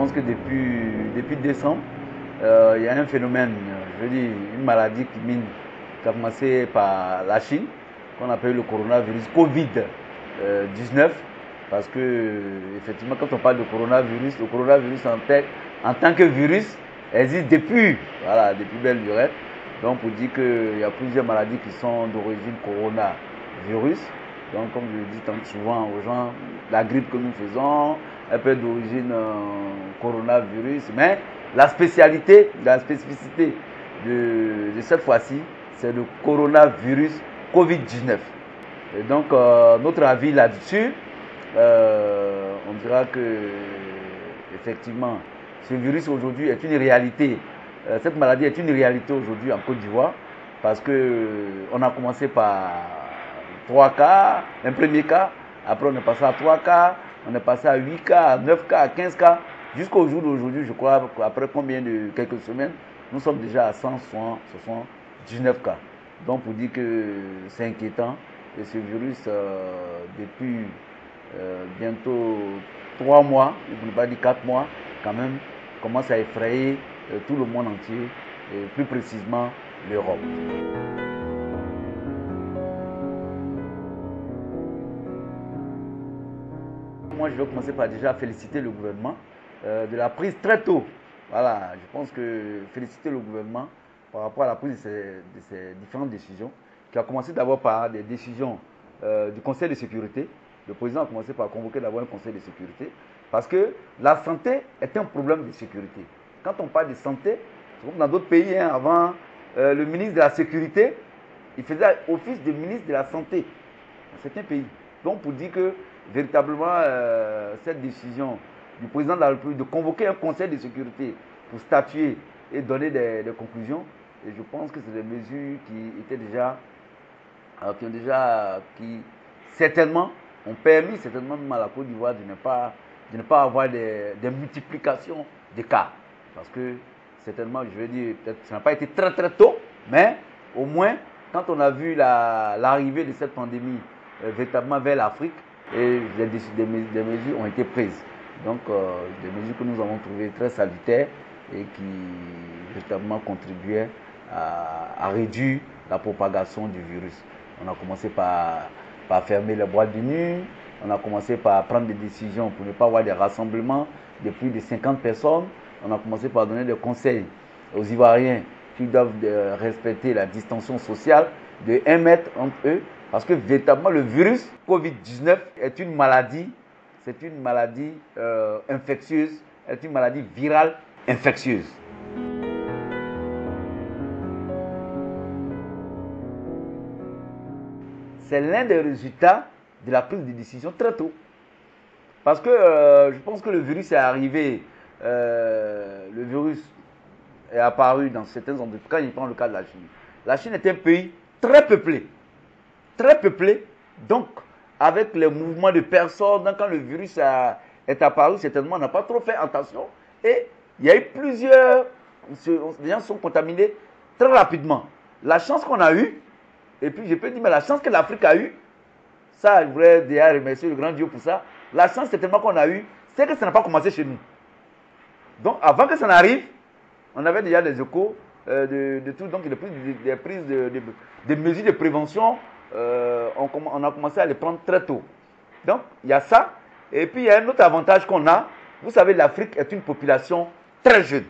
pense que depuis décembre, il y a un phénomène, je veux dire, une maladie qui a commencé par la Chine, qu'on appelle le coronavirus Covid-19, parce que, effectivement, quand on parle de coronavirus, le coronavirus en tant que virus existe depuis belle lurette. Donc, pour dire qu'il y a plusieurs maladies qui sont d'origine coronavirus. Donc, comme je le dis souvent aux gens, la grippe que nous faisons, elle peut être d'origine coronavirus, mais la spécificité de cette fois-ci, c'est le coronavirus Covid-19. Et donc, notre avis là-dessus, on dira que, effectivement, ce virus aujourd'hui est une réalité. Cette maladie est une réalité aujourd'hui en Côte d'Ivoire, parce qu'on a commencé par 3 cas, un premier cas, après on est passé à 3 cas, on est passé à 8 cas, à 9 cas, à 15 cas, jusqu'au jour d'aujourd'hui, je crois, après quelques semaines, nous sommes déjà à 179 cas. Donc pour dire que c'est inquiétant, et ce virus, depuis bientôt 3 mois, pour ne pas dire 4 mois, quand même, commence à effrayer tout le monde entier, et plus précisément l'Europe. Moi, je vais commencer par déjà féliciter le gouvernement de la prise très tôt. Voilà, je pense que féliciter le gouvernement par rapport à la prise de ces différentes décisions, qui a commencé d'abord par des décisions du Conseil de sécurité. Le président a commencé par convoquer d'abord un Conseil de sécurité, parce que la santé est un problème de sécurité. Quand on parle de santé, comme dans d'autres pays, avant, le ministre de la Sécurité, il faisait office de ministre de la Santé dans certains pays. Donc pour dire que véritablement cette décision du président de la République de convoquer un conseil de sécurité pour statuer et donner des conclusions, et je pense que c'est des mesures qui étaient déjà, qui certainement ont permis certainement même à la Côte d'Ivoire de ne pas avoir des multiplications de cas. Parce que certainement, je veux dire, peut-être ça n'a pas été très très tôt, mais au moins, quand on a vu l'arrivée de cette pandémie véritablement vers l'Afrique, et des mesures ont été prises. Donc, des mesures que nous avons trouvées très salutaires et qui véritablement contribuaient à réduire la propagation du virus. On a commencé par fermer les boîtes de nuit, on a commencé par prendre des décisions pour ne pas avoir des rassemblements de plus de 50 personnes, on a commencé par donner des conseils aux Ivoiriens qui doivent respecter la distanciation sociale de 1 mètre entre eux, parce que véritablement le virus Covid-19 est une maladie, infectieuse, est une maladie virale infectieuse. C'est l'un des résultats de la prise de décision très tôt. Parce que je pense que le virus est arrivé, le virus est apparu dans certains endroits. Quand il prend le cas de la Chine. La Chine est un pays très peuplé. Très peuplé. Donc, avec les mouvements de personnes, quand le virus est apparu, certainement, on n'a pas trop fait attention. Et il y a eu plusieurs... Les gens sont contaminés très rapidement. La chance qu'on a eue, et puis je peux dire, mais la chance que l'Afrique a eue, ça, je voudrais déjà remercier le grand Dieu pour ça. La chance certainement qu'on a eue, c'est que ça n'a pas commencé chez nous. Donc, avant que ça n'arrive, on avait déjà des échos de tout. Donc, des prises de mesures de prévention, on a commencé à les prendre très tôt. Donc, il y a ça. Et puis, il y a un autre avantage qu'on a. Vous savez, l'Afrique est une population très jeune.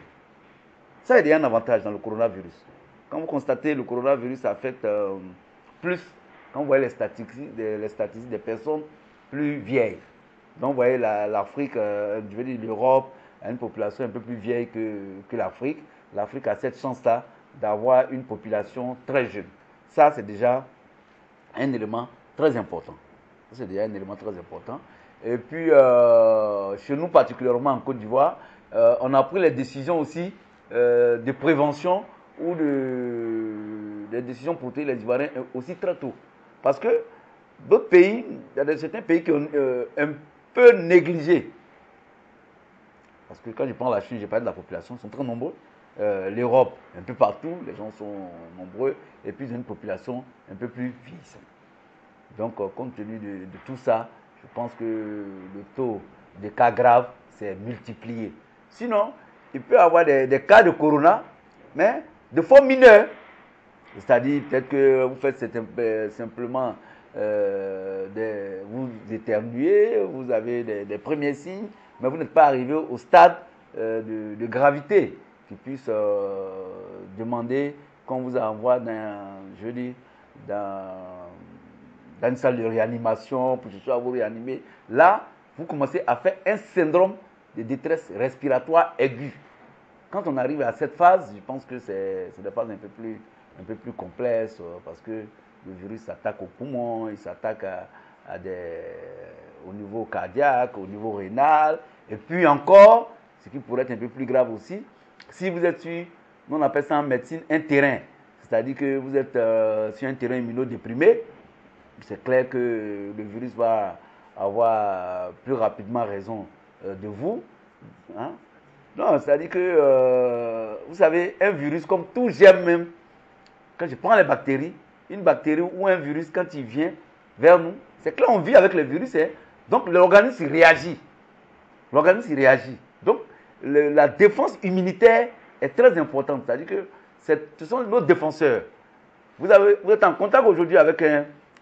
Ça, il y a un avantage dans le coronavirus. Quand vous constatez le coronavirus affecte plus, quand vous voyez les statistiques des personnes plus vieilles. Donc, vous voyez l'Afrique, je veux dire l'Europe, a une population un peu plus vieille que l'Afrique. L'Afrique a cette chance-là d'avoir une population très jeune. Ça, c'est déjà un élément très important. C'est déjà un élément très important. Et puis, chez nous, particulièrement en Côte d'Ivoire, on a pris les décisions aussi de prévention ou des décisions pour protéger les Ivoiriens aussi très tôt. Parce que d'autres pays, il y a certains pays qui ont un peu négligé. Parce que quand je prends la Chine, je parle de la population, ils sont très nombreux. L'Europe, un peu partout, les gens sont nombreux. Et puis, ils ont une population un peu plus vieillissante. Donc, compte tenu de tout ça, je pense que le taux de cas graves s'est multiplié. Sinon, il peut y avoir des cas de corona, mais de forme mineure. C'est-à-dire, peut-être que vous faites simplement, vous éternuez, vous avez des premiers signes, mais vous n'êtes pas arrivé au stade de gravité qui puisse demander qu'on vous envoie dans une salle de réanimation pour que ce soit vous réanimer. Là, vous commencez à faire un syndrome de détresse respiratoire aiguë. Quand on arrive à cette phase, je pense que c'est des phases un peu plus complexes parce que le virus s'attaque aux poumons, il s'attaque au niveau cardiaque, au niveau rénal. Et puis encore, ce qui pourrait être un peu plus grave aussi, si vous êtes sur, on appelle ça en médecine, un terrain. C'est-à-dire que vous êtes sur un terrain immunodéprimé, c'est clair que le virus va avoir plus rapidement raison de vous. Hein? Non, c'est-à-dire que, vous savez, un virus, comme tout germe même, quand je prends les bactéries, une bactérie ou un virus, quand il vient vers nous, c'est que là, on vit avec le virus, hein, donc l'organisme réagit. L'organisme réagit. Donc, la défense immunitaire est très importante. C'est-à-dire que ce sont nos défenseurs. Vous êtes en contact aujourd'hui avec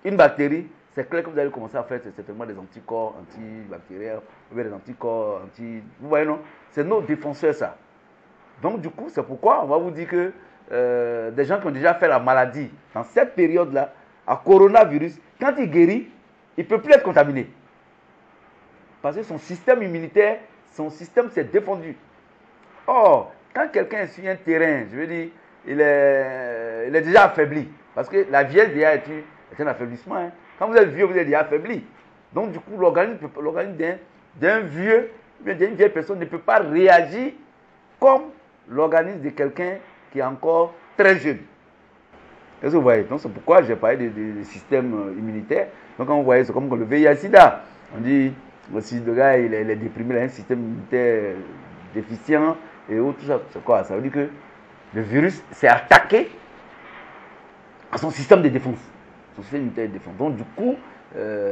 une bactérie, c'est clair que vous allez commencer à faire certainement des anticorps antibactériens, ou bien des anticorps Vous voyez, non? C'est nos défenseurs, ça. Donc, du coup, c'est pourquoi on va vous dire que des gens qui ont déjà fait la maladie, dans cette période-là, à coronavirus, quand il guérit, il ne peut plus être contaminé. Parce que son système immunitaire, son système s'est défendu. Or, quand quelqu'un est sur un terrain, je veux dire, il est déjà affaibli. Parce que la vieillesse déjà est un affaiblissement. Hein. Quand vous êtes vieux, vous êtes déjà affaibli. Donc, du coup, l'organisme d'un vieux, d'une vieille personne ne peut pas réagir comme l'organisme de quelqu'un qui est encore très jeune. Qu'est-ce que vous voyez? Donc, c'est pourquoi j'ai parlé de système immunitaire. Donc, quand vous voyez, c'est comme le VIH-Sida. On dit, si le gars il est déprimé, il a un système immunitaire déficient et tout ça. C'est quoi? Ça veut dire que le virus s'est attaqué à son système de défense. Son système immunitaire de défense. Donc, du coup,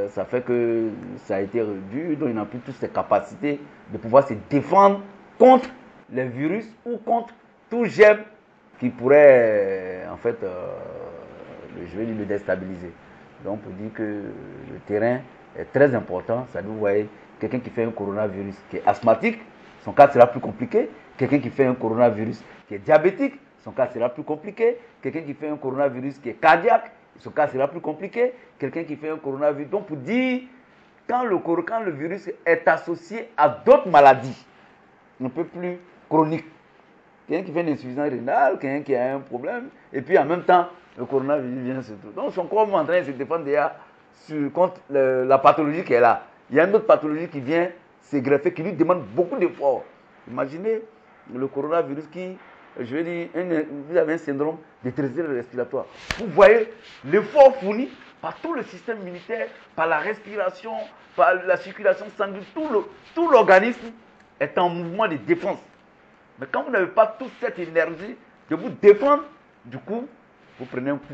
ça fait que ça a été réduit. Donc, il n'a plus toutes ses capacités de pouvoir se défendre contre les virus ou contre tout germe qui pourrait, en fait, le déstabiliser. Donc, on peut dire que le terrain est très important. Ça vous voyez, quelqu'un qui fait un coronavirus qui est asthmatique, son cas sera plus compliqué. Quelqu'un qui fait un coronavirus qui est diabétique, son cas sera plus compliqué. Quelqu'un qui fait un coronavirus qui est cardiaque, son cas sera plus compliqué. Quelqu'un qui fait un coronavirus. Donc, pour dire, quand le virus est associé à d'autres maladies, un peu plus chroniques, quelqu'un qui fait une insuffisance rénale, quelqu'un qui a un problème, et puis en même temps, le coronavirus vient se trouver. Donc, son corps est en train de se défendre déjà contre la pathologie qui est là. Il y a une autre pathologie qui vient se greffer, qui lui demande beaucoup d'efforts. Imaginez le coronavirus qui, je veux dire, vous avez un syndrome de détresse respiratoire. Vous voyez l'effort fourni par tout le système immunitaire, par la respiration, par la circulation sanguine, tout l'organisme est en mouvement de défense. Mais quand vous n'avez pas toute cette énergie de vous défendre, du coup, vous prenez un coup.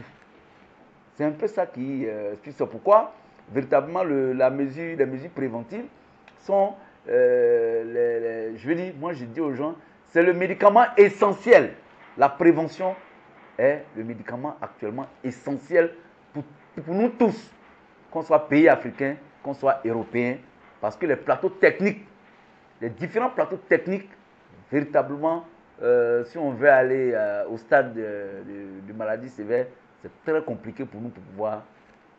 C'est un peu ça qui explique ça. Pourquoi, véritablement, les mesures préventives sont, je veux dire, moi je dis aux gens, c'est le médicament essentiel. La prévention est le médicament actuellement essentiel pour nous tous, qu'on soit pays africain, qu'on soit européen, parce que les plateaux techniques, les différents plateaux techniques, véritablement, si on veut aller au stade de maladie sévère, c'est très compliqué pour nous pour pouvoir.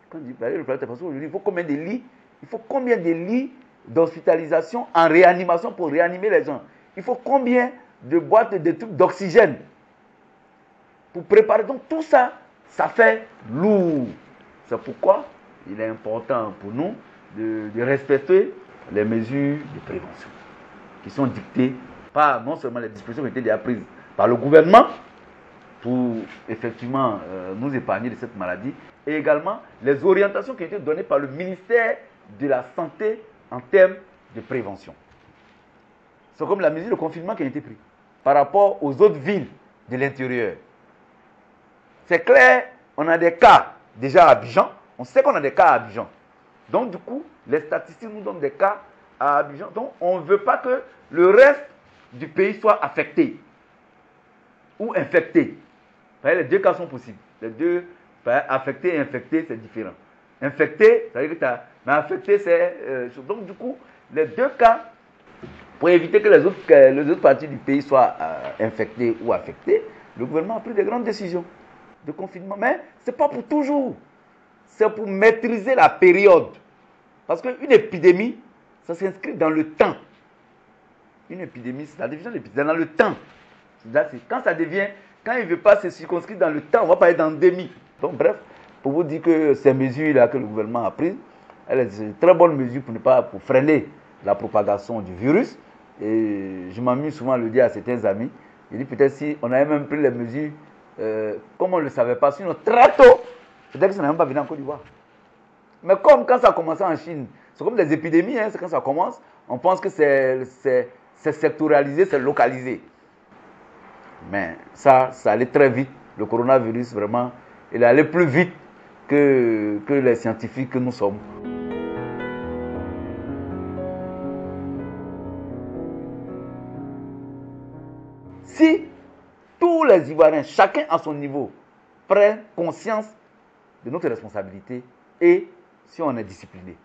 Quand on dit le plateau, parce qu'aujourd'hui, il faut combien de lits? Il faut combien de lits d'hospitalisation en réanimation pour réanimer les gens? Il faut combien de boîtes de trucs d'oxygène pour préparer? Donc tout ça, ça fait lourd. C'est pourquoi il est important pour nous de respecter les mesures de prévention qui sont dictées par non seulement les dispositions qui ont été déjà prises par le gouvernement pour effectivement nous épargner de cette maladie, et également les orientations qui ont été données par le ministère de la Santé en termes de prévention. C'est comme la mesure de confinement qui a été prise par rapport aux autres villes de l'intérieur. C'est clair, on a des cas déjà à Abidjan, on sait qu'on a des cas à Abidjan. Donc du coup, les statistiques nous donnent des cas à Abidjan. Donc on ne veut pas que le reste du pays soit affecté ou infecté. Les deux cas sont possibles. Les deux, affecté et infecté, c'est différent. Infecté, ça veut dire que tu as... Mais affecté, c'est... donc du coup, les deux cas, pour éviter que les autres parties du pays soient infectées ou affectées, le gouvernement a pris de grandes décisions de confinement. Mais ce n'est pas pour toujours. C'est pour maîtriser la période. Parce qu'une épidémie, ça s'inscrit dans le temps. Une épidémie, c'est la division de l'épidémie, dans le temps. Quand ça devient, quand il ne veut pas se circonscrire dans le temps, on va parler d'endémie. Donc bref, pour vous dire que ces mesures-là que le gouvernement a prises, elles sont de très bonnes mesures pour freiner la propagation du virus. Et je m'amuse souvent à le dire à certains amis. Je dis peut-être si on avait même pris les mesures, comme on ne le savait pas, sinon très tôt, peut-être que ça n'a même pas venu en Côte d'Ivoire. Mais comme quand ça a commencé en Chine, c'est comme des épidémies, c'est quand ça commence, on pense que c'est sectorialisé, c'est localisé. Mais ça allait très vite. Le coronavirus, vraiment, il allait plus vite que les scientifiques que nous sommes. Si tous les Ivoiriens, chacun à son niveau, prennent conscience de notre responsabilité et si on est discipliné.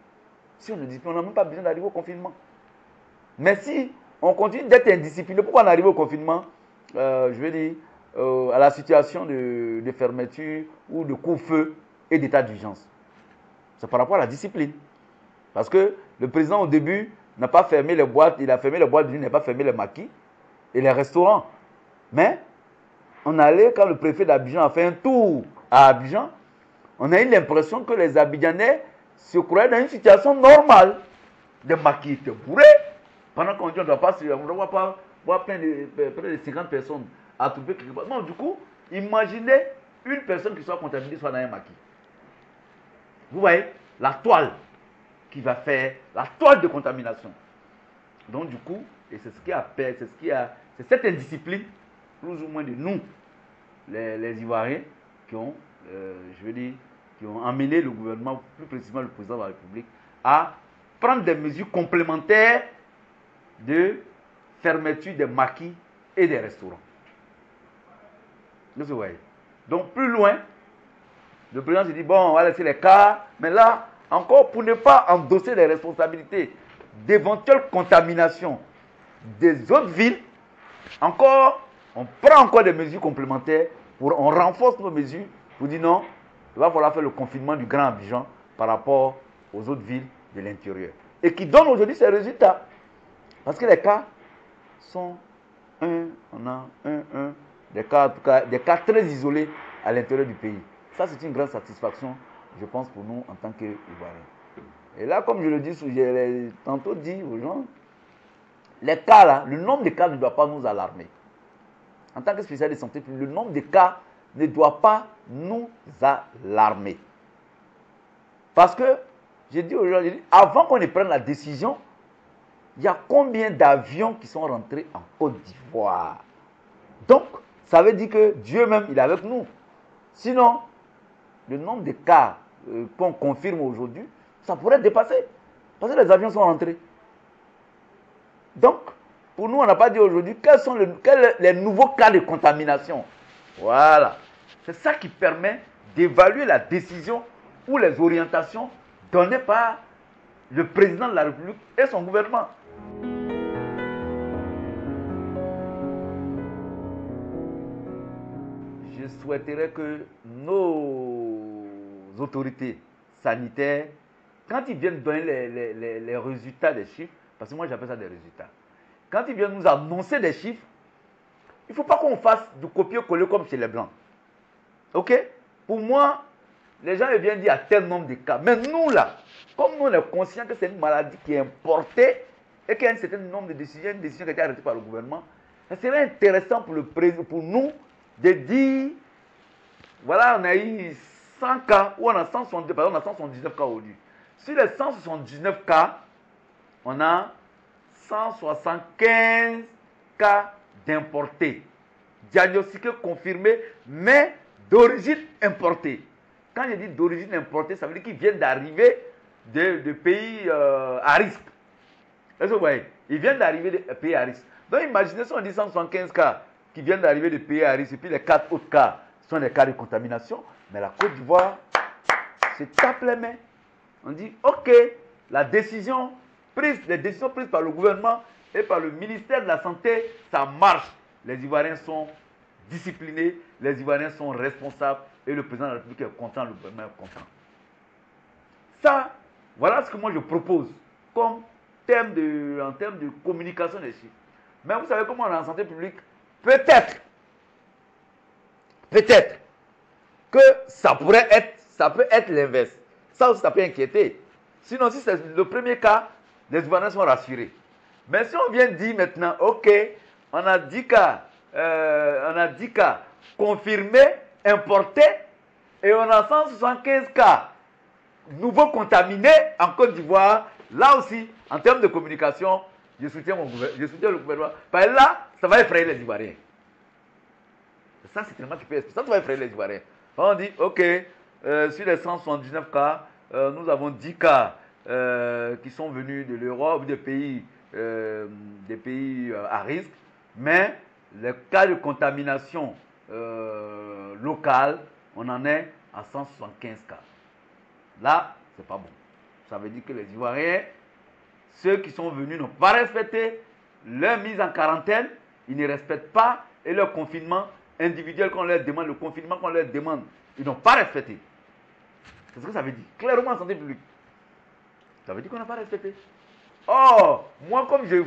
Si on est discipliné, on n'a même pas besoin d'arriver au confinement. Mais si on continue d'être indiscipliné, pourquoi on arrive au confinement, je veux dire, à la situation de fermeture ou de couvre-feu et d'état d'urgence? C'est par rapport à la discipline. Parce que le président au début n'a pas fermé les boîtes, il a fermé les boîtes, il n'a pas fermé les maquis et les restaurants. Mais on allait, quand le préfet d'Abidjan a fait un tour à Abidjan, on a eu l'impression que les Abidjanais se croyaient dans une situation normale. Des maquis étaient bourrés. Pendant qu'on dit on ne doit pas voir près de 50 personnes à trouver quelque part. Non, du coup, imaginez une personne qui soit contaminée soit dans un maquis. Vous voyez, la toile qui va faire, la toile de contamination. Donc du coup, et c'est cette indiscipline, plus ou moins de nous, les Ivoiriens, qui ont, qui ont amené le gouvernement, plus précisément le président de la République, à prendre des mesures complémentaires de fermeture des maquis et des restaurants. Vous voyez. Donc plus loin, le président se dit, bon, on va laisser les cas, mais là, encore pour ne pas endosser les responsabilités d'éventuelles contaminations des autres villes, encore, on prend encore des mesures complémentaires, on renforce nos mesures pour dire non, il va falloir faire le confinement du Grand Abidjan par rapport aux autres villes de l'intérieur. Et qui donne aujourd'hui ces résultats. Parce que les cas sont des cas très isolés à l'intérieur du pays. Ça, c'est une grande satisfaction, je pense, pour nous en tant qu'Ivoiriens. Et là, comme je le dis, j'ai tantôt dit aux gens, les cas là, le nombre de cas ne doit pas nous alarmer. En tant que spécialiste de santé, le nombre de cas ne doit pas nous alarmer. Parce que, j'ai dit aux gens, avant qu'on ne prenne la décision, il y a combien d'avions qui sont rentrés en Côte d'Ivoire? Donc, ça veut dire que Dieu même, il est avec nous. Sinon, le nombre de cas qu'on confirme aujourd'hui, ça pourrait dépasser. Parce que les avions sont rentrés. Donc, pour nous, on n'a pas dit aujourd'hui quels sont les nouveaux cas de contamination. Voilà. C'est ça qui permet d'évaluer la décision ou les orientations données par le président de la République et son gouvernement. Je souhaiterais que nos autorités sanitaires, quand ils viennent donner les résultats des chiffres, parce que moi j'appelle ça des résultats, quand ils viennent nous annoncer des chiffres, il ne faut pas qu'on fasse du copier-coller comme chez les Blancs. Ok? Pour moi, les gens viennent dire à tel nombre de cas. Mais nous là, comme nous on est conscients que c'est une maladie qui est importée et qu'il y a un certain nombre de décisions, une décision qui a été arrêtée par le gouvernement, ça serait intéressant pour nous de dire, voilà, on a eu 100 cas, ou on a 179, pardon, on a 179 cas aujourd'hui. Sur les 179 cas, on a 175 cas d'importés, diagnostiqués, confirmés, mais d'origine importée. Quand je dis d'origine importée, ça veut dire qu'ils viennent d'arriver de pays à risque. Est-ce que vous voyez? Ils viennent d'arriver de pays à risque. Donc imaginez si on dit 175 cas qui viennent d'arriver de pays à risque, et puis les 4 autres cas sont des cas de contamination, mais la Côte d'Ivoire se tape les mains. On dit, ok, les décisions prises par le gouvernement et par le ministère de la Santé, ça marche. Les Ivoiriens sont disciplinés, les Ivoiriens sont responsables et le président de la République est content, le gouvernement est content. Ça, voilà ce que moi je propose comme en termes de communication des chiffres. Mais vous savez comment on est en santé publique? Peut-être que ça peut être l'inverse. Ça aussi, ça peut inquiéter. Sinon, si c'est le premier cas, les Ivoiriens sont rassurés. Mais si on vient dire maintenant, ok, on a 10 cas confirmés, importés, et on a 175 cas nouveaux contaminés en Côte d'Ivoire, là aussi, en termes de communication, je soutiens le gouvernement. Parce que là, ça va effrayer les Ivoiriens. Ça, c'est tellement qui peut expliquer. Ça va effrayer les Ivoiriens. On dit, ok, sur les 179 cas, nous avons 10 cas qui sont venus de l'Europe, des pays à risque, mais les cas de contamination locale, on en est à 175 cas. Là, c'est pas bon. Ça veut dire que les Ivoiriens, ceux qui sont venus n'ont pas respecté leur mise en quarantaine, ils ne respectent pas, et leur confinement individuel qu'on leur demande, le confinement qu'on leur demande, ils n'ont pas respecté. C'est ce que ça veut dire, clairement en santé publique. Ça veut dire qu'on n'a pas respecté. Or, moi comme j'ai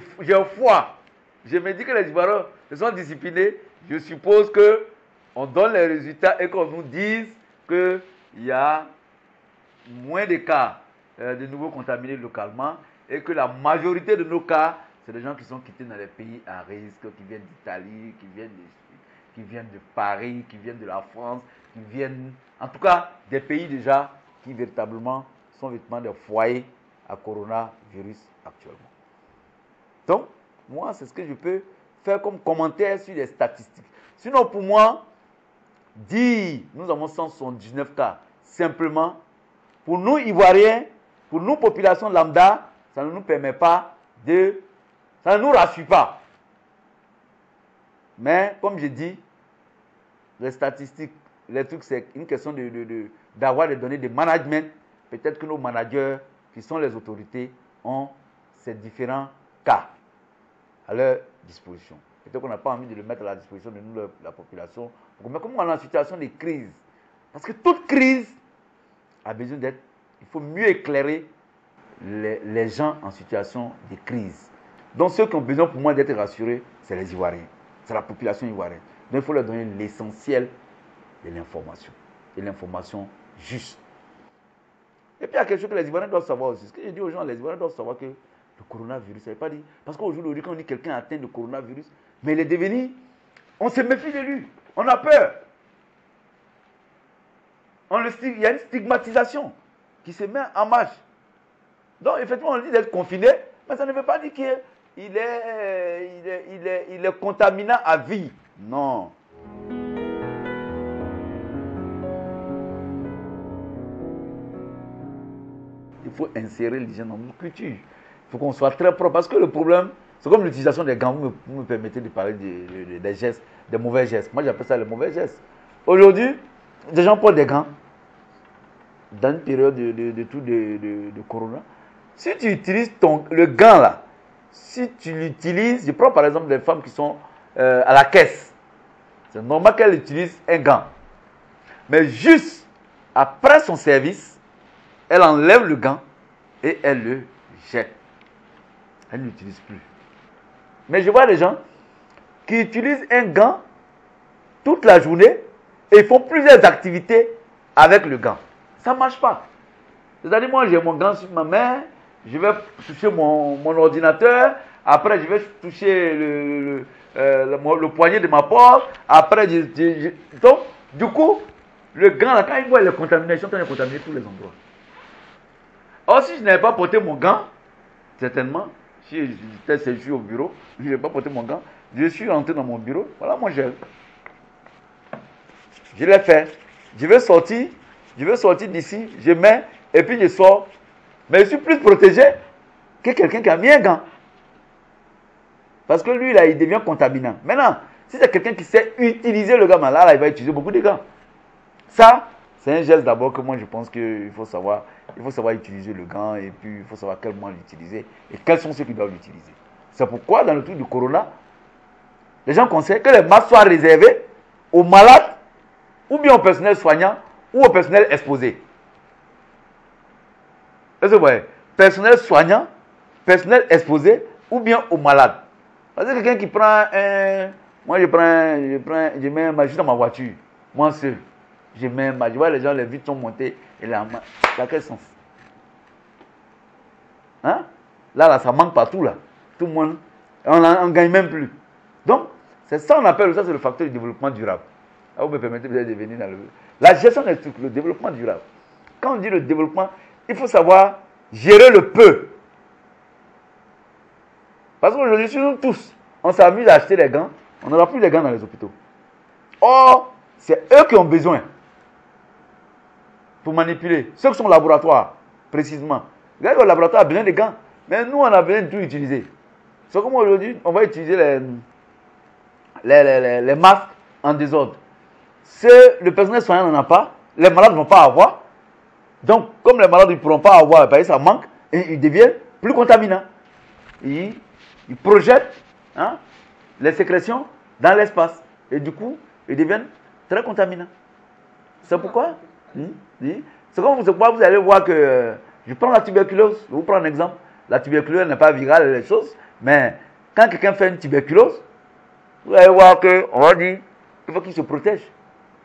foi, je me dis que les Ivoiriens se sont disciplinés, je suppose qu'on donne les résultats et qu'on nous dise qu'il y a moins de cas de nouveaux contaminés localement et que la majorité de nos cas, c'est des gens qui sont quittés dans les pays à risque, qui viennent d'Italie, qui viennent de Paris, qui viennent de la France, qui viennent, en tout cas, des pays déjà qui véritablement sont véritablement des foyers à coronavirus actuellement. Donc, moi, c'est ce que je peux faire comme commentaire sur les statistiques. Sinon, pour moi, dire nous avons 179 cas, simplement, pour nous Ivoiriens, pour nous population lambda, ça ne nous permet pas ça ne nous rassure pas. Mais, comme je dis, les statistiques, les trucs, c'est une question d'avoir des données de management. Peut-être que nos managers, qui sont les autorités, ont ces différents cas à leur disposition. Peut-être qu'on n'a pas envie de le mettre à la disposition de nous, la population. Mais comme on est en situation de crise, parce que toute crise a besoin d'être, il faut mieux éclairer les gens en situation de crise. Donc ceux qui ont besoin pour moi d'être rassurés, c'est les Ivoiriens, c'est la population ivoirienne. Donc il faut leur donner l'essentiel de l'information, et l'information juste. Et puis il y a quelque chose que les Ivoiriens doivent savoir aussi. Ce que je dis aux gens, les Ivoiriens doivent savoir que le coronavirus, ça ne veut pas dire. Parce qu'aujourd'hui, quand on dit que quelqu'un atteint de coronavirus, mais il est devenu, on se méfie de lui, on a peur. Il y a une stigmatisation qui se met en marche. Donc effectivement, on dit d'être confiné, mais ça ne veut pas dire qu'il est contaminant à vie. Non. Il faut insérer l'hygiène dans notre culture. Il faut qu'on soit très propre. Parce que le problème, c'est comme l'utilisation des gants. Vous me permettez de parler des gestes, des mauvais gestes. Moi, j'appelle ça les mauvais gestes. Aujourd'hui, des gens portent des gants dans une période de corona. Si tu utilises le gant là, si tu l'utilises, je prends par exemple des femmes qui sont à la caisse. C'est normal qu'elles utilisent un gant. Mais juste après son service, elle enlève le gant et elle le jette. Elle ne l'utilise plus. Mais je vois des gens qui utilisent un gant toute la journée et font plusieurs activités avec le gant. Ça ne marche pas. C'est-à-dire, moi, j'ai mon gant sur ma main, je vais toucher mon ordinateur, après, je vais toucher le poignet de ma porte, après, donc, du coup, le gant, là, quand il voit les contaminations, il est contaminé tous les endroits. Or, si je n'avais pas porté mon gant, certainement, si je suis au bureau, je n'ai pas porté mon gant, je suis rentré dans mon bureau, voilà mon gel. Je l'ai fait. Je vais sortir d'ici, je mets, et puis je sors. Mais je suis plus protégé que quelqu'un qui a mis un gant. Parce que lui, là, il devient contaminant. Maintenant, si c'est quelqu'un qui sait utiliser le gant, là, il va utiliser beaucoup de gants. Ça, c'est un geste d'abord que moi, je pense qu'il faut savoir. Il faut savoir utiliser le gant et puis il faut savoir quel moment l'utiliser et quels sont ceux qui doivent l'utiliser. C'est pourquoi, dans le truc du corona, les gens conseillent que les masques soient réservés aux malades ou bien au personnel soignant ou au personnel exposé. Est-ce que vous voyez? Personnel soignant, personnel exposé ou bien aux malades. Parce que quelqu'un qui prend un... Moi, je mets un masque dans ma voiture. Moi seul. Je mets un masque. Je vois les gens, les vitres sont montées et la main. Dans quel sens? Hein? Là, ça manque partout, là. Tout le monde. On ne gagne même plus. Donc, c'est ça qu'on appelle, ça c'est le facteur du développement durable. Là, vous me permettez de venir dans la gestion des trucs, le développement durable. Quand on dit le développement, il faut savoir gérer le peu. Parce qu'aujourd'hui, si nous tous, on s'amuse à acheter des gants, on n'aura plus les gants dans les hôpitaux. Or, c'est eux qui ont besoin pour manipuler. Ceux qui sont au laboratoire, précisément. Regardez, le laboratoire a besoin de gants, mais nous, on a besoin de tout utiliser. C'est comme aujourd'hui, on va utiliser les masques en désordre. Si le personnel soignant n'en a pas, les malades ne vont pas avoir. Donc, comme les malades ne pourront pas avoir, ça manque, et ils deviennent plus contaminants. Ils projettent les sécrétions dans l'espace. Et du coup, ils deviennent très contaminants. C'est pourquoi c'est comme vous allez voir que, je prends la tuberculose, je vous prends un exemple. La tuberculose n'est pas virale, les choses, mais quand quelqu'un fait une tuberculose, vous allez voir qu'on va dire qu'il faut qu'il se protège.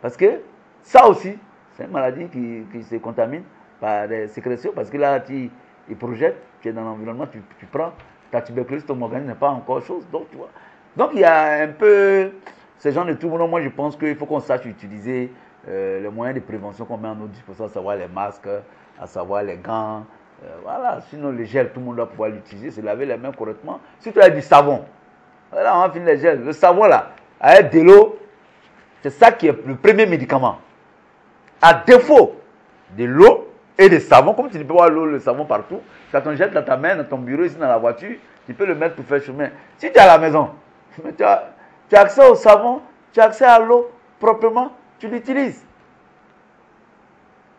Parce que ça aussi, c'est une maladie qui se contamine par des sécrétions. Parce que là, il projette, tu es dans l'environnement, tu prends ta tuberculose, ton organisme n'est pas encore chose. Donc, tu vois. Donc, il y a un peu ce genre de tout. Moi, je pense qu'il faut qu'on sache utiliser les moyens de prévention qu'on met en notre disposition, à savoir les masques, à savoir les gants. Voilà, sinon le gel, tout le monde doit pouvoir l'utiliser, se laver les mains correctement. Surtout avec du savon. Voilà, on va finir les gels. Le savon là, avec de l'eau, c'est ça qui est le premier médicament. À défaut de l'eau et du savon, comme tu peux voir l'eau, le savon partout, quand on jette dans ta main, dans ton bureau, ici dans la voiture, tu peux le mettre pour faire chemin. Si tu es à la maison, tu as accès au savon, tu as accès à l'eau proprement, tu l'utilises.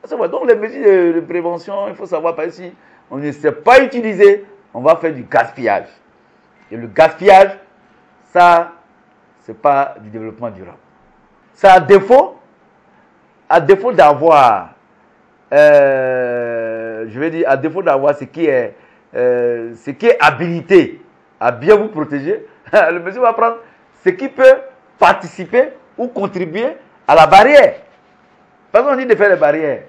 Donc les mesures de prévention, il faut savoir, parce que si on ne sait pas utiliser, on va faire du gaspillage. Et le gaspillage, ça, ce n'est pas du développement durable. Ça, à défaut d'avoir, je vais dire, à défaut d'avoir ce qui est habilité à bien vous protéger, le monsieur va prendre ce qui peut participer ou contribuer à la barrière. Parce qu'on dit de faire les barrières.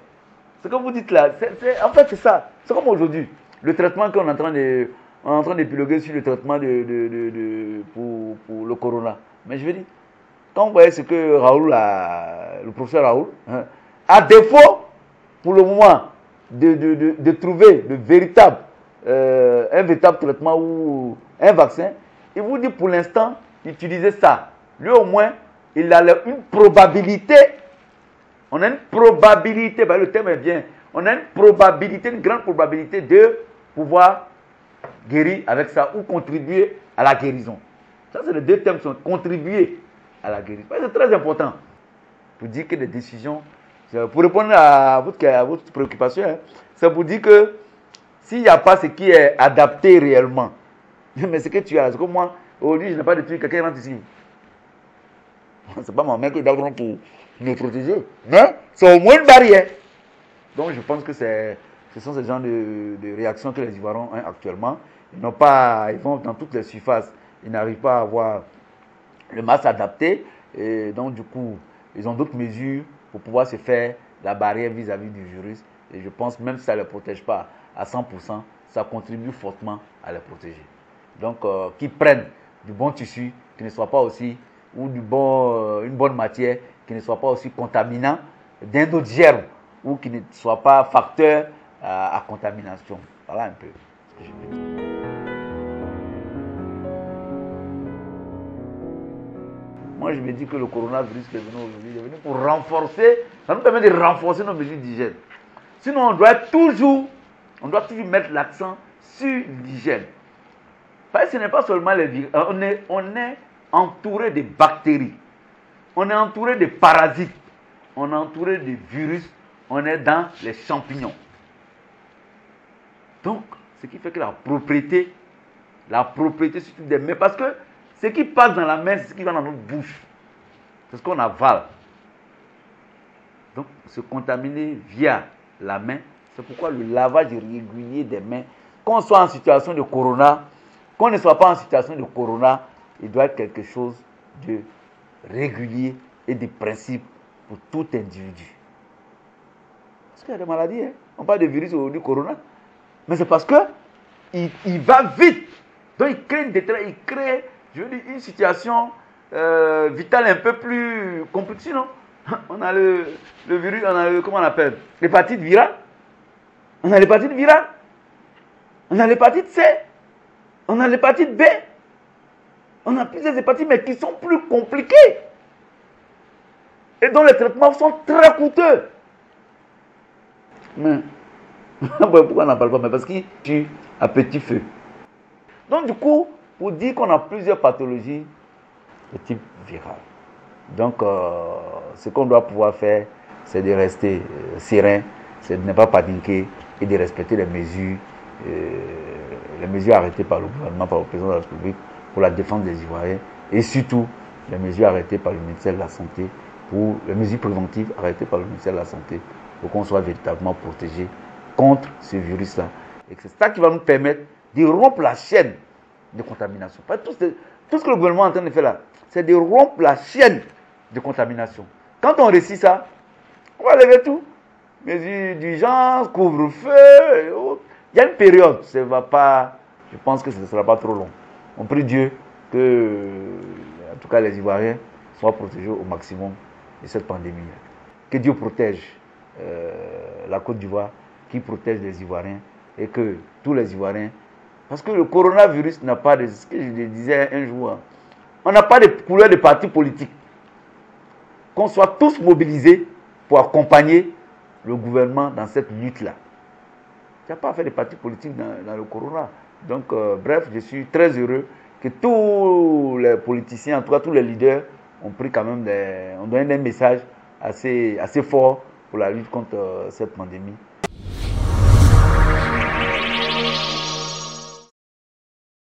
Ce que vous dites là, en fait c'est ça. C'est comme aujourd'hui, le traitement qu'on est en train d'épiloguer sur le traitement pour le corona. Mais je veux dire, quand vous voyez ce que Raoul, le professeur Raoul, à défaut, pour le moment, de trouver un véritable traitement ou un vaccin, il vous dit pour l'instant, utilisez ça. Lui au moins, il a une probabilité. On a une probabilité, le thème est bien, on a une grande probabilité de pouvoir guérir avec ça ou contribuer à la guérison. Ça, c'est les deux thèmes qui sont contribuer à la guérison. C'est très important pour dire que les décisions, pour répondre à votre préoccupation, c'est pour dire que s'il n'y a pas ce qui est adapté réellement, mais ce que tu as, c'est comme moi, aujourd'hui, je n'ai pas de truc, quelqu'un rentre ici. C'est pas ma mère qui doit prendre pour nous protéger. Mais c'est au moins une barrière. Donc je pense que ce sont ces genres de réactions que les Ivoiriens ont actuellement. Ils vont dans toutes les surfaces. Ils n'arrivent pas à avoir le masque adapté. Et donc du coup, ils ont d'autres mesures pour pouvoir se faire la barrière vis-à-vis du virus. Et je pense même si ça ne les protège pas à 100%, ça contribue fortement à les protéger. Donc qu'ils prennent du bon tissu, qui ne soit pas aussi, ou une bonne matière, qui ne soit pas aussi contaminant d'un autre germe ou qui ne soit pas facteur à contamination. Voilà un peu ce que je veux dire. Moi, je me dis que le coronavirus qui est venu aujourd'hui, il est venu pour renforcer, ça nous permet de renforcer nos mesures d'hygiène. Sinon, on doit toujours mettre l'accent sur l'hygiène. Parce que ce n'est pas seulement les virus. On est entouré de bactéries. On est entouré de parasites. On est entouré de virus. On est dans les champignons. Donc, ce qui fait que la propriété surtout des mains, parce que ce qui passe dans la main, c'est ce qui va dans notre bouche. C'est ce qu'on avale. Donc, se contaminer via la main, c'est pourquoi le lavage régulier des mains, qu'on soit en situation de corona, qu'on ne soit pas en situation de corona, il doit être quelque chose de régulier et de principe pour tout individu. Parce qu'il y a des maladies, hein. On parle de virus aujourd'hui, corona, mais c'est parce que il va vite. Donc il crée une détresse, il crée, je veux dire, une situation vitale un peu plus compliquée, non? On a le virus, on a comment on appelle? L'hépatite virale. On a l'hépatite virale. On a l'hépatite C. On a l'hépatite B. On a plusieurs hépatites, mais qui sont plus compliquées. Et dont les traitements sont très coûteux. Mais, pourquoi on n'en parle pas? Mais parce qu'il tue à petit feu. Donc du coup, pour dire qu'on a plusieurs pathologies de type viral. Donc, ce qu'on doit pouvoir faire, c'est de rester serein, c'est de ne pas paniquer et de respecter les mesures arrêtées par le gouvernement, par le président de la République pour la défense des Ivoiriens et surtout les mesures arrêtées par le ministère de la Santé, pour les mesures préventives arrêtées par le ministère de la Santé pour qu'on soit véritablement protégé contre ce virus-là. Et c'est ça qui va nous permettre de rompre la chaîne de contamination. Tout ce que le gouvernement est en train de faire là, c'est de rompre la chaîne de contamination. Quand on réussit ça, on va lever tout. Mesures d'urgence, couvre-feu, et autres. Il y a une période, ça va pas, je pense que ce ne sera pas trop long. On prie Dieu que, en tout cas, les Ivoiriens soient protégés au maximum de cette pandémie. Que Dieu protège la Côte d'Ivoire, qui protège les Ivoiriens et que tous les Ivoiriens, parce que le coronavirus n'a pas de, ce que je disais un jour, on n'a pas de couleur de parti politique. Qu'on soit tous mobilisés pour accompagner le gouvernement dans cette lutte-là. Il n'y a pas à faire de parti politique dans le corona. Donc, bref, je suis très heureux que tous les politiciens, en tout cas tous les leaders, ont pris quand même ont donné des messages assez forts pour la lutte contre cette pandémie.